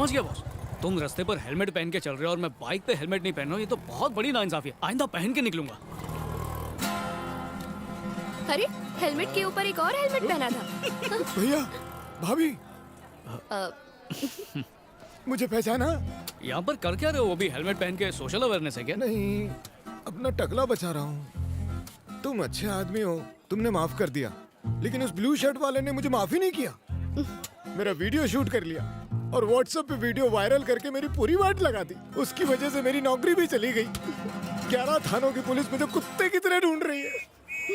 समझ गया बॉस। तुम रास्ते पर हेलमेट पहन के चल रहे हो और मैं बाइक पे हेलमेट नहीं पहन रहा हूँ, ये तो बहुत बड़ी नाइंसाफी है। आइंदा पहन के निकलूंगा। अरे हेलमेट के ऊपर एक और हेलमेट पहना था। भैया, भाभी, अ, मुझे पहचाना? यहाँ पर कर क्या रहे हो? वो भी हेलमेट पहन के? सोशल अवेयरनेस है क्या? नहीं, अपना टकला बचा रहा हूँ। तुम अच्छे आदमी हो, तुमने माफ कर दिया, लेकिन उस ब्लू शर्ट वाले ने मुझे माफ ही नहीं किया। मेरा वीडियो शूट कर लिया और व्हाट्सएप पे वीडियो वायरल करके मेरी पूरी वाट लगा दी। उसकी वजह से मेरी नौकरी भी चली गई। 11 थानों की पुलिस मुझे कुत्ते की तरह ढूंढ रही है।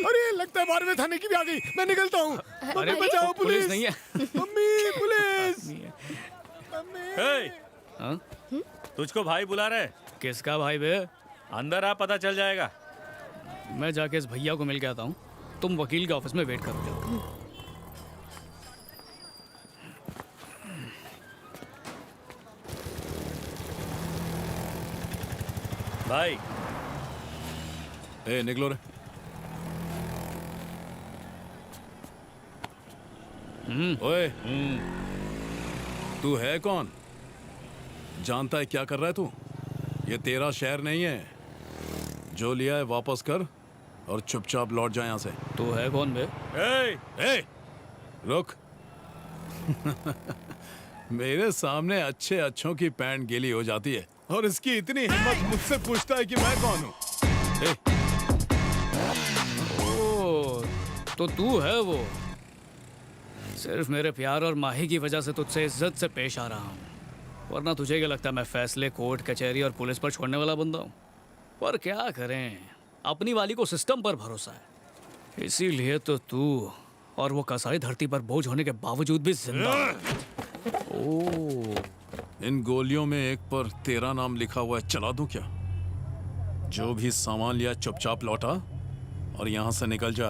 अरे लगता है 12वें थाने की भी आ गई। मैं निकलता हूँ। अरे बचाओ, पुलिस नहीं है। Mummy, police. हे, हाँ? तुझको भाई बुला रहे। किसका भाई बे? अंदर आ, पता चल जाएगा। मैं जाके इस भैया को मिल के आता हूँ, तुम वकील के ऑफिस में वेट करो। भाई ए, निकलो रे। ओए, तू है कौन? जानता है क्या कर रहा है तू? ये तेरा शहर नहीं है। जो लिया है वापस कर और चुपचाप लौट जा यहाँ से। तू है कौन बे? ए, रुक। मेरे सामने अच्छे अच्छों की पैंट गीली हो जाती है और इसकी इतनी हिम्मत मुझसे पूछता है कि मैं कौन हूँ। ओ, तो तू है वो। सिर्फ मेरे प्यार और माही की वजह से तुझसे इज्जत से पेश आ रहा हूँ, वरना तुझे क्या लगता है मैं फैसले कोर्ट कचहरी और पुलिस पर छोड़ने वाला बंदा हूँ? पर क्या करें, अपनी वाली को सिस्टम पर भरोसा है, इसीलिए तो तू और वो कसाई धरती पर बोझ होने के बावजूद भी जिंदा है। ओ, इन गोलियों में एक पर तेरा नाम लिखा हुआ है, चला दूं क्या? जो भी सामान लिया चुपचाप लौटा और यहाँ से निकल जा।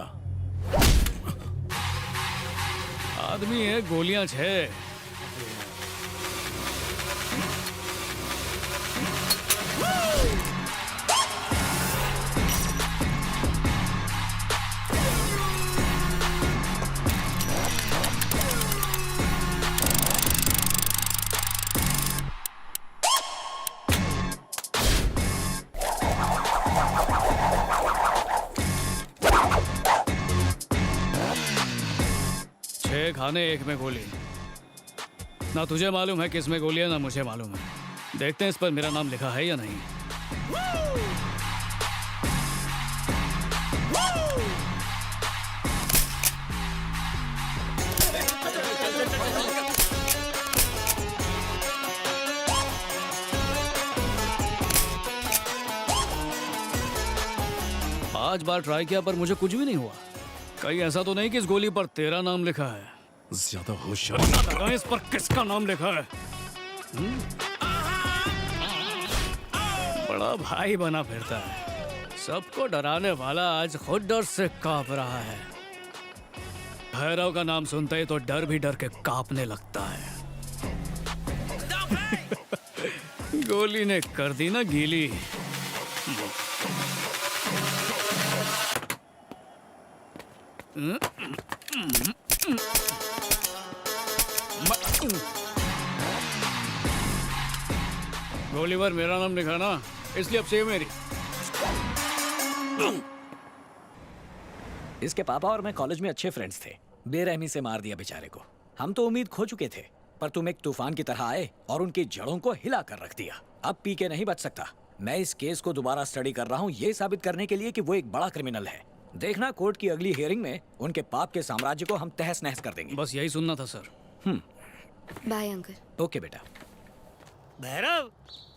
आदमी है, गोलियां 6। खाने एक में गोली। ना तुझे मालूम है किस में गोली है, ना मुझे मालूम है। देखते हैं इस पर मेरा नाम लिखा है या नहीं। पांच बार ट्राई किया पर मुझे कुछ भी नहीं हुआ। कहीं ऐसा तो नहीं कि इस गोली पर तेरा नाम लिखा है? ज्यादा होशियार। इस पर किसका नाम लिखा है? बड़ा भाई बना फिरता है, सबको डराने वाला आज खुद डर से कांप रहा है। भैरव का नाम सुनते ही तो डर भी डर के कांपने लगता है। गोली ने कर दी ना गीली। गोली पर मेरा नाम लिखा ना, इसलिए अब से मेरी। इसके पापा और मैं कॉलेज में अच्छे फ्रेंड्स थे। बेरहमी से मार दिया बेचारे को। हम तो उम्मीद खो चुके थे, पर तुम एक तूफान की तरह आए और उनकी जड़ों को हिला कर रख दिया। अब पी के नहीं बच सकता। मैं इस केस को दोबारा स्टडी कर रहा हूँ, ये साबित करने के लिए कि वो एक बड़ा क्रिमिनल है। देखना, कोर्ट की अगली हियरिंग में उनके पाप के साम्राज्य को हम तहस नहस कर देंगे। बस यही सुनना था सर। Bye uncle. ओके बेटा। भैरव,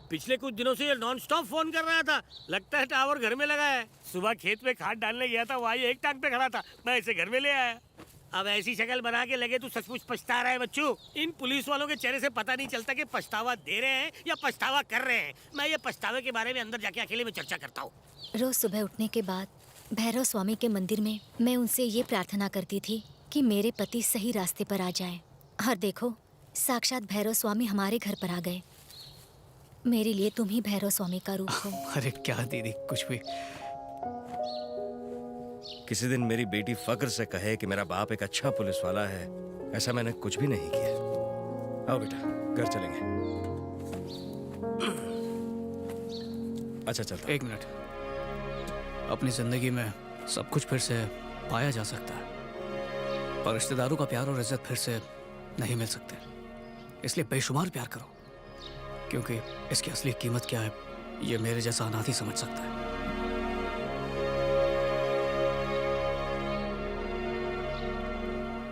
पिछले कुछ दिनों से ये नॉन स्टॉप फोन कर रहा था। लगता है टावर घर में लगा है। सुबह खेत में खाद डालने गया था, वहाँ एक टांग पे खड़ा था, मैं इसे घर में ले आया। अब ऐसी शक्ल बना के लगे तू सचमुच पछता रहा है बच्चू। इन पुलिस वालों के चेहरे से पता नहीं चलता कि पछतावा दे रहे हैं या पछतावा कर रहे हैं। मैं ये पछतावे के बारे में अंदर जाके अकेले में चर्चा करता हूँ। रोज सुबह उठने के बाद भैरव स्वामी के मंदिर में मैं उनसे ये प्रार्थना करती थी कि मेरे पति सही रास्ते पर आ जाएं। और देखो, साक्षात भैरव स्वामी हमारे घर पर आ गए। मेरे लिए तुम ही भैरव स्वामी का रूप हो। अरे क्या दीदी, कुछ भी। किसी दिन मेरी बेटी फक्र से कहे कि मेरा बाप एक अच्छा पुलिस वाला है, ऐसा मैंने कुछ भी नहीं किया। आओ बेटा, घर चलेंगे। अच्छा चलता। एक मिनट। अपनी जिंदगी में सब कुछ फिर से पाया जा सकता है, पर रिश्तेदारों का प्यार और इज्जत फिर से नहीं मिल सकते। इसलिए बेशुमार प्यार करो, क्योंकि इसकी असली कीमत क्या है ये मेरे जैसा अनाथ ही समझ सकता है।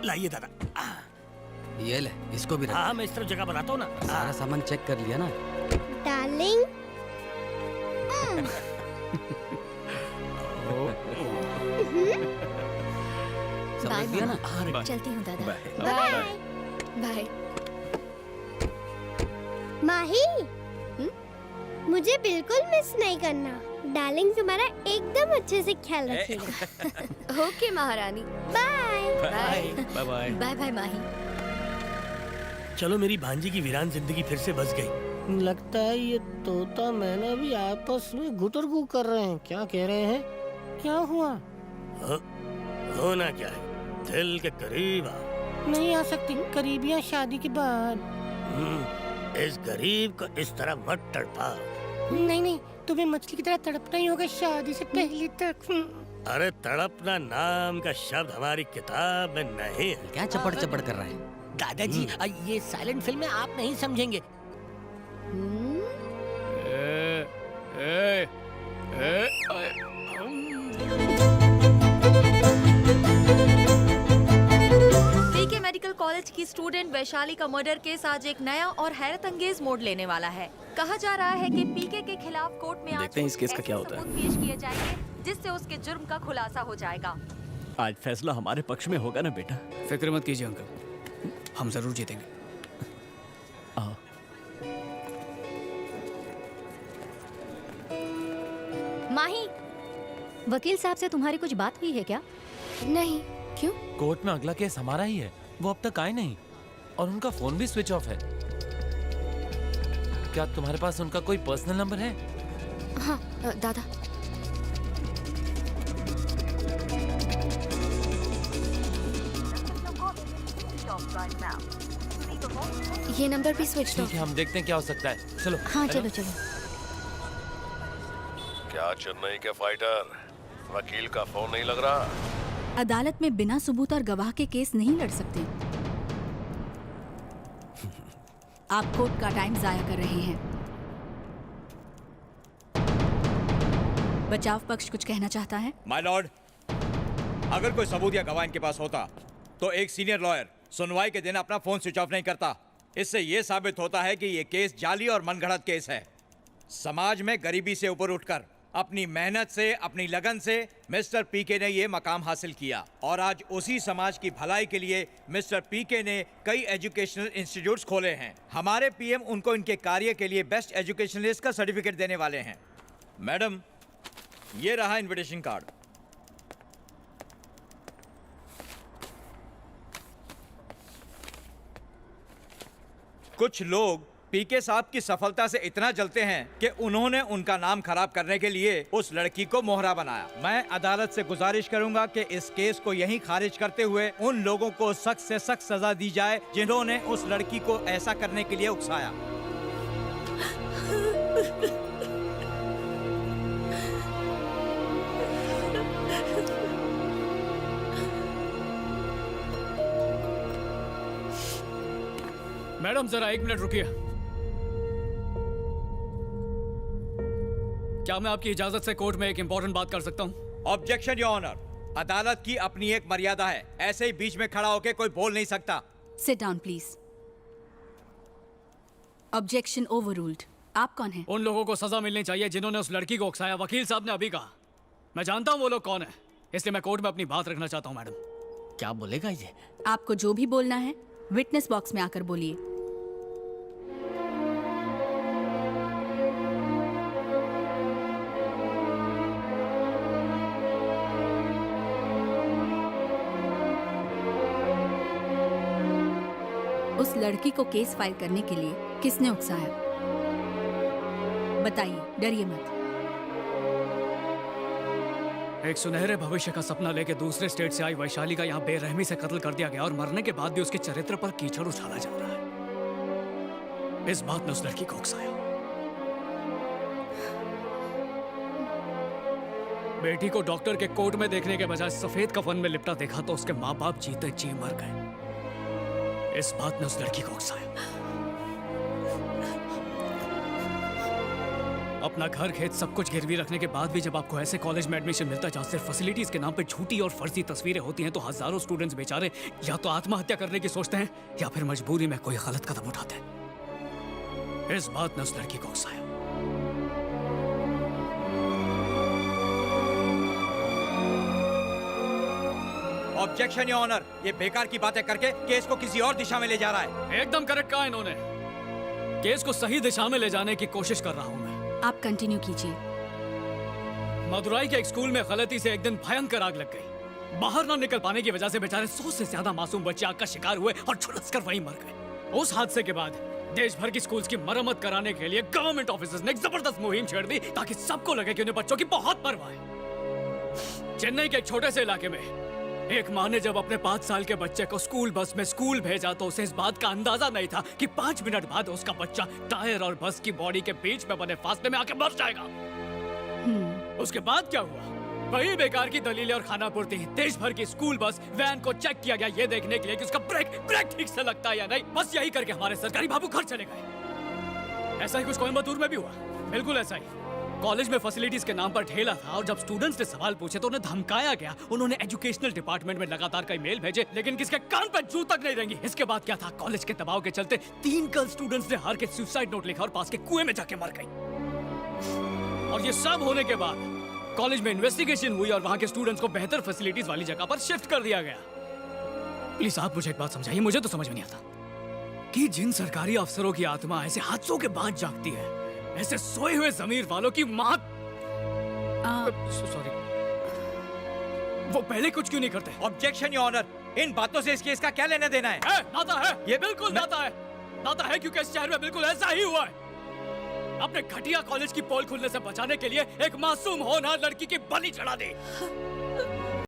लाइए दादा। ये ले, इसको भी रख। हाँ, मैं इस तरफ जगह बनाता हूँ ना। सारा सामान चेक कर लिया ना? डार्लिंग, बाय समझ दिया ना? मामा। चलती हूँ दादा। बाय। बाय। माही, मुझे बिल्कुल मिस नहीं करना। डार्लिंग तुम्हारा एकदम अच्छे से ख्याल रखेगा। ओके महारानी। Bye. Bye. Bye bye. Bye bye Mahi. चलो, मेरी भांजी की वीरान जिंदगी फिर से बस गई। लगता है ये तोता मैंने भी आपस में गुटरगू कर रहे हैं। क्या कह रहे हैं? क्या हुआ? होना क्या है? दिल के करीब आ। नहीं आ सकती करीबियां शादी के बाद। इस गरीब को इस तरह मत तड़पा। नहीं, तुम्हें मछली की तरह तड़पना ही होगा शादी से पहले तक। अरे तड़पना नाम का शब्द हमारी किताब में नहीं है। क्या चपड़ चपड़ कर रहा है? दादाजी, ये साइलेंट फिल्म है, आप नहीं समझेंगे। पीके मेडिकल कॉलेज की स्टूडेंट वैशाली का मर्डर केस आज एक नया और हैरत अंगेज मोड़ लेने वाला है। कहा जा रहा है कि पीके के खिलाफ कोर्ट में आज देखते हैं इस केस का क्या होता है। सबूत पेश किए जाएंगे जिससे उसके जुर्म का खुलासा हो जाएगा। आज फैसला हमारे पक्ष में होगा ना बेटा? फिक्र मत कीजिए अंकल, हम जरूर जीतेंगे। माही, वकील साहब से तुम्हारी कुछ बात हुई है क्या? नहीं, क्यों? कोर्ट में अगला केस हमारा ही है। वो अब तक आए नहीं और उनका फोन भी स्विच ऑफ है। क्या तुम्हारे पास उनका कोई पर्सनल नंबर है? हाँ दादा। ये नंबर भी स्विच ठीक है, हम देखते हैं क्या हो सकता है। चलो। हाँ चलो चलो। क्या चेन्नई के फाइटर, वकील का फोन नहीं लग रहा? अदालत में बिना सबूत और गवाह के केस नहीं लड़ सकते। आप कोर्ट का टाइम जाया कर रहे हैं। बचाव पक्ष कुछ कहना चाहता है? माय लॉर्ड, अगर कोई सबूत या गवाह इनके पास होता तो एक सीनियर लॉयर सुनवाई के दिन अपना फोन स्विच ऑफ नहीं करता। इससे यह साबित होता है कि यह केस जाली और मनगढ़ंत केस है। समाज में गरीबी से ऊपर उठकर अपनी मेहनत से, अपनी लगन से मिस्टर पीके ने यह मकाम हासिल किया और आज उसी समाज की भलाई के लिए मिस्टर पीके ने कई एजुकेशनल इंस्टीट्यूट्स खोले हैं। हमारे पीएम उनको इनके कार्य के लिए बेस्ट एजुकेशनलिस्ट का सर्टिफिकेट देने वाले हैं। मैडम, ये रहा इनविटेशन कार्ड। कुछ लोग पीके साहब की सफलता से इतना जलते हैं कि उन्होंने उनका नाम खराब करने के लिए उस लड़की को मोहरा बनाया। मैं अदालत से गुजारिश करूंगा कि इस केस को यहीं खारिज करते हुए उन लोगों को सख्त से सख्त सजा दी जाए जिन्होंने उस लड़की को ऐसा करने के लिए उकसाया। मैडम जरा 1 मिनट रुकिए। क्या मैं आपकी इजाजत से कोर्ट में एक इंपॉर्टेंट बात कर सकता हूँ? Objection your honour. अदालत की अपनी एक मर्यादा है, ऐसे ही बीच में खड़ा होकर कोई बोल नहीं सकता। Sit down please. Objection overruled. आप कौन हैं? उन लोगों को सजा मिलनी चाहिए जिन्होंने उस लड़की को उकसाया। वकील साहब ने अभी कहा। मैं जानता हूँ वो लोग कौन है, इसलिए मैं कोर्ट में अपनी बात रखना चाहता हूँ। मैडम, क्या बोलेगा ये? आपको जो भी बोलना है विटनेस बॉक्स में आकर बोलिए। उस लड़की को केस फाइल करने के लिए किसने उकसाया? बताइए, डरिए मत। एक सुनहरे भविष्य का सपना लेके दूसरे स्टेट से आई वैशाली का यहाँ बेरहमी से कत्ल कर दिया गया और मरने के बाद भी उसके चरित्र पर कीचड़ उछाला जा रहा है। इस बात ने उस लड़की को उकसाया। बेटी को डॉक्टर के कोट में देखने के बजाय सफेद कफन में लिपटा देखा तो उसके माँ बाप जीते जी मर गए। इस बात ने उस लड़की को उकसाया। अपना घर खेत सब कुछ गिरवी रखने के बाद भी जब आपको ऐसे कॉलेज में एडमिशन मिलता है जहाँ सिर्फ फैसिलिटीज के नाम पे झूठी और फर्जी तस्वीरें होती हैं, तो हजारों स्टूडेंट्स बेचारे या तो आत्महत्या करने की सोचते हैं या फिर मजबूरी में कोई गलत कदम उठाते हैं। इस बात ने उस लड़की को उकसाया। ऑब्जेक्शन योर ऑनर, ये बेकार की बातें करके केस को किसी और दिशा में ले जा रहा है। एकदम करेक्ट कहा इन्होंने। केस को सही दिशा में ले जाने की कोशिश कर रहा हूं मैं। आप कंटिन्यू कीजिए। मदुराई के एक स्कूल में गलती से एक दिन भयंकर आग लग गई। बाहर ना निकल पाने की वजह से बेचारे 100 से ज्यादा मासूम बच्चे आग का शिकार हुए और झुलसकर वहीं मर गए। उस हादसे के बाद देश भर की स्कूल्स की मरम्मत कराने के लिए गवर्नमेंट ऑफिसर्स ने एक जबरदस्त मुहिम छेड़ दी ताकि सबको लगे कि उन्हें बच्चों की बहुत परवाह है। चेन्नई के एक छोटे से इलाके में एक माँ ने जब अपने 5 साल के बच्चे को स्कूल बस में स्कूल भेजा तो उसे इस बात का अंदाजा नहीं था कि 5 मिनट बाद उसका बच्चा टायर और बस की बॉडी के बीच में बने फासले में आके मर जाएगा। उसके बाद क्या हुआ? वही बेकार की दलीलें और खानापूर्ति। देश भर की स्कूल बस वैन को चेक किया गया ये देखने के लिए कि उसका ब्रेक ठीक से लगता है या नहीं। बस यही करके हमारे सरकारी बाबू घर चले गए। ऐसा ही कुछ कोयम्बतूर में भी हुआ, बिल्कुल ऐसा ही। कॉलेज में फैसिलिटीज के नाम पर ठेला था और जब स्टूडेंट्स ने सवाल पूछे तो उन्हें धमकाया गया। उन्होंने एजुकेशनल डिपार्टमेंट में लगातार कई मेल भेजे लेकिन किसके कान पर जू तक नहीं रेंगी। इसके बाद क्या था? कॉलेज के दबाव के चलते 3 गर्ल स्टूडेंट्स ने हार के सुसाइड नोट लिखा और पास के कुएं में जाके मर गई। और ये सब होने के बाद कॉलेज में इन्वेस्टिगेशन हुई और वहां के स्टूडेंट्स को बेहतर फैसिलिटीज वाली जगह पर शिफ्ट कर दिया गया। प्लीज आप मुझे एक बात समझाइए, मुझे तो समझ में नहीं आता कि जिन सरकारी अफसरों की आत्मा ऐसे हादसों के बाद जागती है, ऐसे सोए हुए जमीर वालों की मौत, सॉरी, वो पहले कुछ क्यों नहीं करते? ऑब्जेक्शन योर ऑनर, इन बातों से इस केस का क्या लेना देना है? नाता है, ये बिल्कुल नाता है। नाता है क्योंकि इस शहर में बिल्कुल ऐसा ही हुआ है। अपने घटिया कॉलेज की पोल खुलने से बचाने के लिए एक मासूम होनहार लड़की की बलि चढ़ा दी।